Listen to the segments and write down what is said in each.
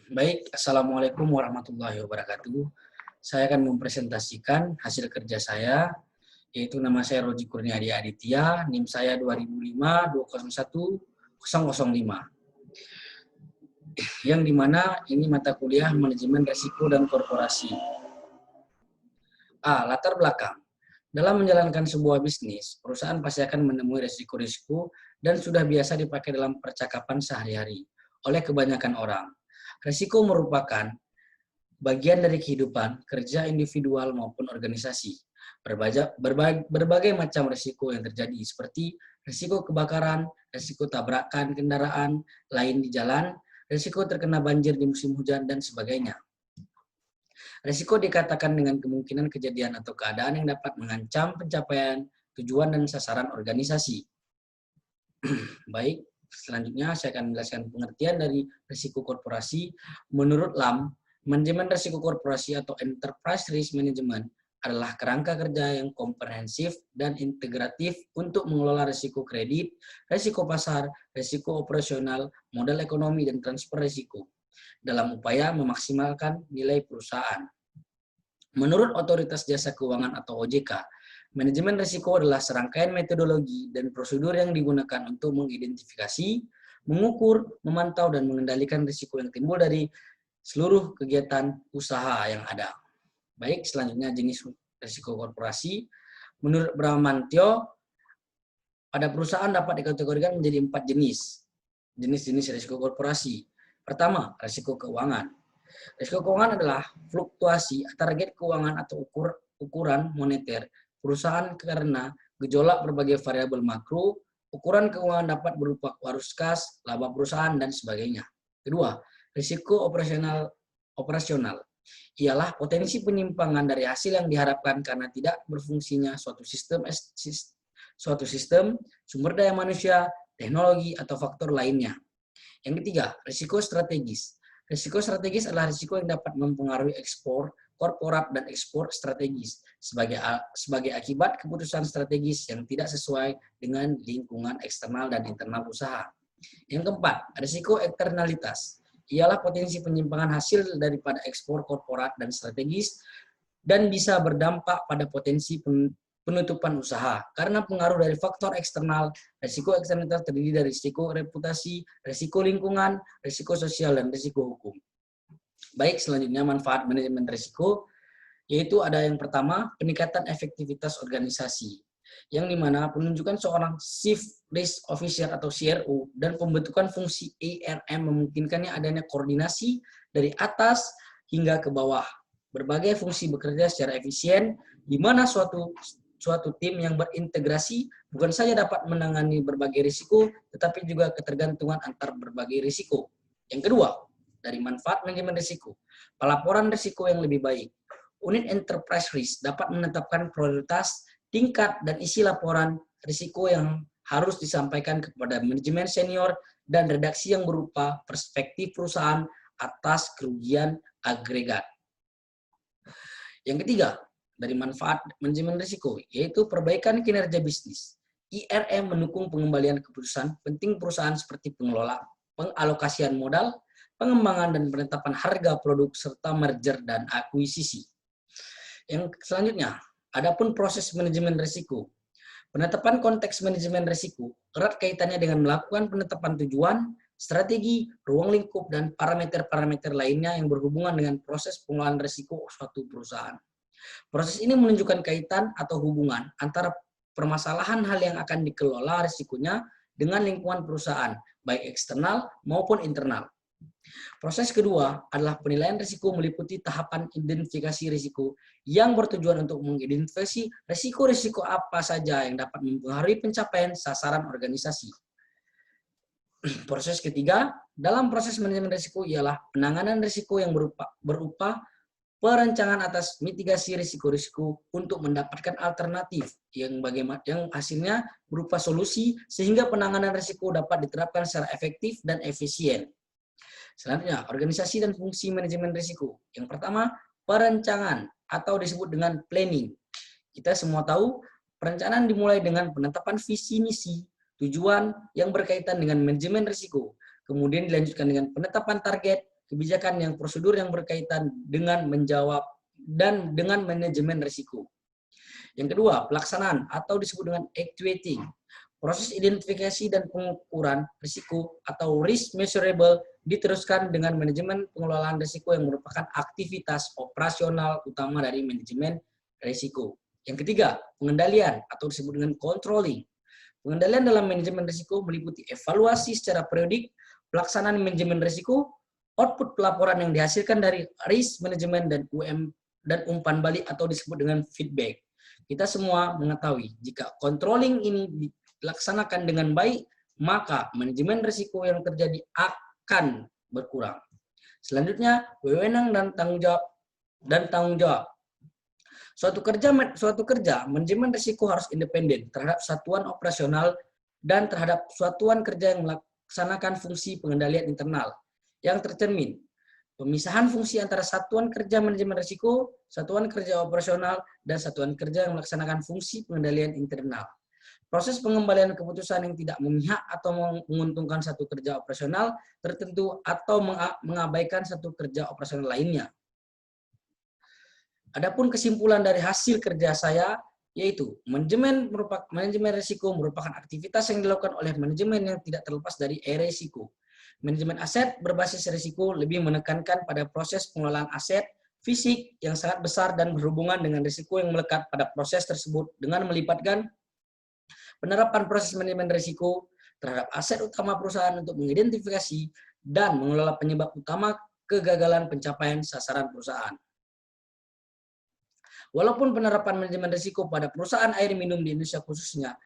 Baik, Assalamualaikum warahmatullahi wabarakatuh. Saya akan mempresentasikan hasil kerja saya, yaitu nama saya Roji Kurniadi Aditya, NIM saya 2005-201-005. Yang dimana ini mata kuliah Manajemen Risiko dan Korporasi. Latar belakang. Dalam menjalankan sebuah bisnis, perusahaan pasti akan menemui risiko-risiko dan sudah biasa dipakai dalam percakapan sehari-hari oleh kebanyakan orang. Risiko merupakan bagian dari kehidupan kerja individual maupun organisasi. Berbagai macam risiko yang terjadi seperti risiko kebakaran, risiko tabrakan kendaraan lain di jalan, risiko terkena banjir di musim hujan, dan sebagainya. Risiko dikatakan dengan kemungkinan kejadian atau keadaan yang dapat mengancam pencapaian tujuan dan sasaran organisasi. Baik, selanjutnya saya akan menjelaskan pengertian dari risiko korporasi. Menurut LAM, manajemen risiko korporasi atau Enterprise Risk Management adalah kerangka kerja yang komprehensif dan integratif untuk mengelola risiko kredit, risiko pasar, risiko operasional, modal ekonomi, dan transfer risiko dalam upaya memaksimalkan nilai perusahaan. Menurut Otoritas Jasa Keuangan atau OJK, manajemen risiko adalah serangkaian metodologi dan prosedur yang digunakan untuk mengidentifikasi, mengukur, memantau, dan mengendalikan risiko yang timbul dari seluruh kegiatan usaha yang ada. Baik, selanjutnya jenis risiko korporasi. Menurut Bramantyo, pada perusahaan dapat dikategorikan menjadi 4 jenis. Jenis-jenis risiko korporasi. Pertama, risiko keuangan. Risiko keuangan adalah fluktuasi target keuangan atau ukuran moneter perusahaan karena gejolak berbagai variabel makro. Ukuran keuangan dapat berupa arus kas, laba perusahaan, dan sebagainya. Kedua, risiko operasional ialah potensi penyimpangan dari hasil yang diharapkan karena tidak berfungsinya suatu sistem, sumber daya manusia, teknologi, atau faktor lainnya. Yang ketiga, risiko strategis. Risiko strategis adalah risiko yang dapat mempengaruhi ekspor, korporat, dan ekspor strategis sebagai akibat keputusan strategis yang tidak sesuai dengan lingkungan eksternal dan internal usaha. Yang keempat, risiko eksternalitas ialah potensi penyimpangan hasil daripada ekspor korporat dan strategis dan bisa berdampak pada potensi penutupan usaha karena pengaruh dari faktor eksternal. Risiko eksternalitas terdiri dari risiko reputasi, risiko lingkungan, risiko sosial, dan risiko hukum. Baik, selanjutnya manfaat manajemen risiko, yaitu ada yang pertama, peningkatan efektivitas organisasi, yang dimana penunjukan seorang Chief Risk Officer atau CRO dan pembentukan fungsi ARM memungkinkannya adanya koordinasi dari atas hingga ke bawah. Berbagai fungsi bekerja secara efisien, di mana suatu tim yang berintegrasi bukan saja dapat menangani berbagai risiko, tetapi juga ketergantungan antar berbagai risiko. Yang kedua, dari manfaat manajemen risiko, pelaporan risiko yang lebih baik. Unit Enterprise Risk dapat menetapkan prioritas, tingkat, dan isi laporan risiko yang harus disampaikan kepada manajemen senior dan redaksi yang berupa perspektif perusahaan atas kerugian agregat. Yang ketiga, dari manfaat manajemen risiko, yaitu perbaikan kinerja bisnis. IRM mendukung pengembalian keputusan penting perusahaan seperti pengalokasian modal, pengembangan dan penetapan harga produk, serta merger dan akuisisi. Yang selanjutnya, adapun proses manajemen risiko. Penetapan konteks manajemen risiko erat kaitannya dengan melakukan penetapan tujuan, strategi, ruang lingkup, dan parameter-parameter lainnya yang berhubungan dengan proses pengelolaan risiko suatu perusahaan. Proses ini menunjukkan kaitan atau hubungan antara permasalahan hal yang akan dikelola risikonya dengan lingkungan perusahaan, baik eksternal maupun internal. Proses kedua adalah penilaian risiko meliputi tahapan identifikasi risiko yang bertujuan untuk mengidentifikasi risiko-risiko apa saja yang dapat mempengaruhi pencapaian sasaran organisasi. Proses ketiga dalam proses manajemen risiko ialah penanganan risiko yang berupa perencanaan atas mitigasi risiko-risiko untuk mendapatkan alternatif yang hasilnya berupa solusi sehingga penanganan risiko dapat diterapkan secara efektif dan efisien. Selanjutnya, organisasi dan fungsi manajemen risiko. Yang pertama, perencanaan atau disebut dengan planning. Kita semua tahu, perencanaan dimulai dengan penetapan visi misi, tujuan yang berkaitan dengan manajemen risiko. Kemudian dilanjutkan dengan penetapan target, kebijakan yang prosedur yang berkaitan dengan menjawab dan dengan manajemen risiko. Yang kedua, pelaksanaan atau disebut dengan actuating. Proses identifikasi dan pengukuran risiko atau risk measurable diteruskan dengan manajemen pengelolaan risiko yang merupakan aktivitas operasional utama dari manajemen risiko. Yang ketiga, pengendalian atau disebut dengan controlling. Pengendalian dalam manajemen risiko meliputi evaluasi secara periodik, pelaksanaan manajemen risiko, output pelaporan yang dihasilkan dari risk management dan umpan balik atau disebut dengan feedback. Kita semua mengetahui jika controlling ini dilaksanakan dengan baik, maka manajemen risiko yang terjadi akan berkurang. Selanjutnya, wewenang dan tanggung jawab. Suatu kerja manajemen risiko harus independen terhadap satuan operasional dan terhadap satuan kerja yang melaksanakan fungsi pengendalian internal yang tercermin pemisahan fungsi antara satuan kerja manajemen risiko, satuan kerja operasional, dan satuan kerja yang melaksanakan fungsi pengendalian internal. Proses pengembalian keputusan yang tidak memihak atau menguntungkan satu kerja operasional tertentu atau mengabaikan satu kerja operasional lainnya. Adapun kesimpulan dari hasil kerja saya, yaitu manajemen risiko merupakan aktivitas yang dilakukan oleh manajemen yang tidak terlepas dari risiko. Manajemen aset berbasis risiko lebih menekankan pada proses pengelolaan aset fisik yang sangat besar dan berhubungan dengan risiko yang melekat pada proses tersebut dengan melibatkan penerapan proses manajemen risiko terhadap aset utama perusahaan untuk mengidentifikasi dan mengelola penyebab utama kegagalan pencapaian sasaran perusahaan. Walaupun penerapan manajemen risiko pada perusahaan air minum di Indonesia khususnya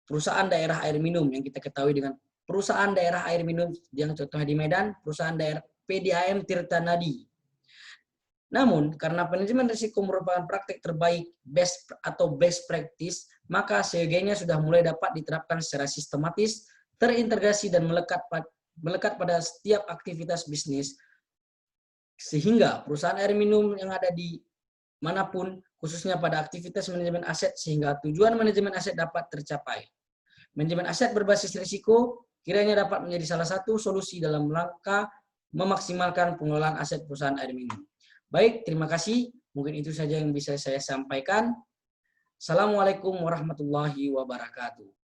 perusahaan daerah air minum yang kita ketahui dengan perusahaan daerah air minum yang contohnya di Medan, perusahaan daerah PDAM Tirta Nadi. Namun, karena manajemen risiko merupakan praktek terbaik best practice, maka seyogianya sudah mulai dapat diterapkan secara sistematis, terintegrasi dan melekat pada setiap aktivitas bisnis, sehingga perusahaan air minum yang ada di manapun, khususnya pada aktivitas manajemen aset, sehingga tujuan manajemen aset dapat tercapai. Manajemen aset berbasis risiko kiranya dapat menjadi salah satu solusi dalam rangka memaksimalkan pengelolaan aset perusahaan air minum. Baik, terima kasih. Mungkin itu saja yang bisa saya sampaikan. Assalamualaikum warahmatullahi wabarakatuh.